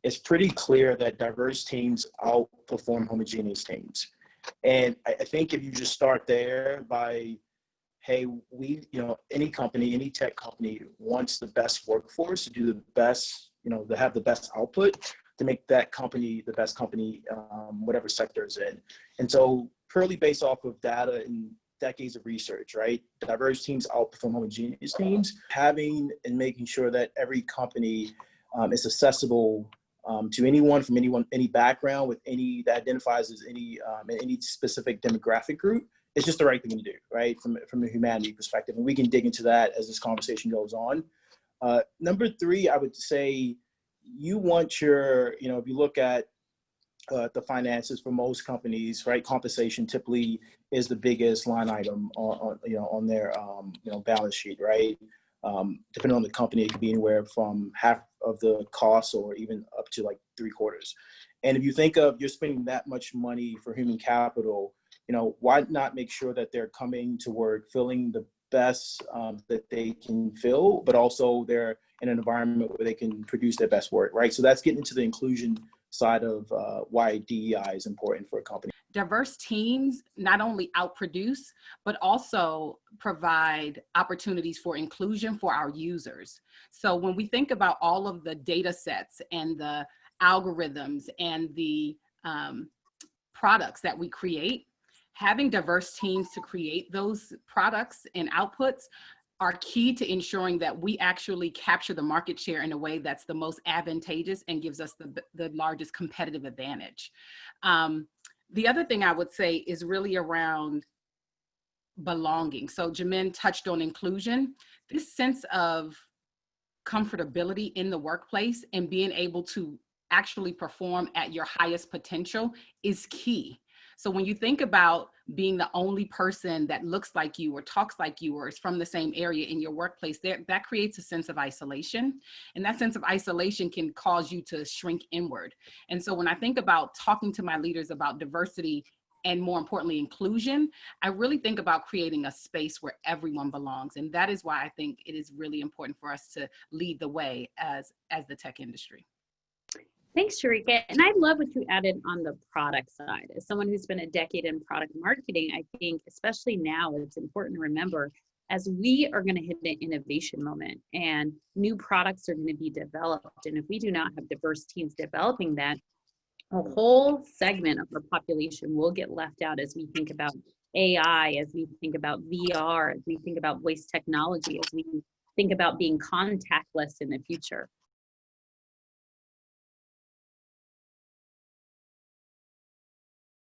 it's pretty clear that diverse teams outperform homogeneous teams. And I think if you just start there by, hey, any company, any tech company wants the best workforce to do the best, to have the best output, to make that company the best company, whatever sector it's in. And so purely based off of data and decades of research, right? Diverse teams outperform homogeneous teams. Having and making sure that every company is accessible to anyone from any background with that identifies as any specific demographic group, it's just the right thing to do, right? From a humanity perspective. And we can dig into that as this conversation goes on. Number 3, I would say you want if you look at the finances for most companies, right? Compensation typically is the biggest line item on their balance sheet, right? Depending on the company, it could be anywhere from half of the cost or even up to like 3/4. And if you think of you're spending that much money for human capital, why not make sure that they're coming to work feeling the best that they can feel, but also they're in an environment where they can produce their best work, right? So that's getting into the inclusion side of why DEI is important for a company. Diverse teams not only outproduce, but also provide opportunities for inclusion for our users. So when we think about all of the data sets and the algorithms and the products that we create, having diverse teams to create those products and outputs are key to ensuring that we actually capture the market share in a way that's the most advantageous and gives us the largest competitive advantage. The other thing I would say is really around belonging. So Jamin touched on inclusion. This sense of comfortability in the workplace and being able to actually perform at your highest potential is key. So when you think about being the only person that looks like you or talks like you or is from the same area in your workplace, that creates a sense of isolation. And that sense of isolation can cause you to shrink inward. And so when I think about talking to my leaders about diversity and more importantly, inclusion, I really think about creating a space where everyone belongs. And that is why I think it is really important for us to lead the way as the tech industry. Thanks, Sherika. And I love what you added on the product side. As someone who's been a decade in product marketing, I think especially now, it's important to remember as we are going to hit an innovation moment and new products are going to be developed. And if we do not have diverse teams developing that, a whole segment of our population will get left out as we think about AI, as we think about VR, as we think about voice technology, as we think about being contactless in the future.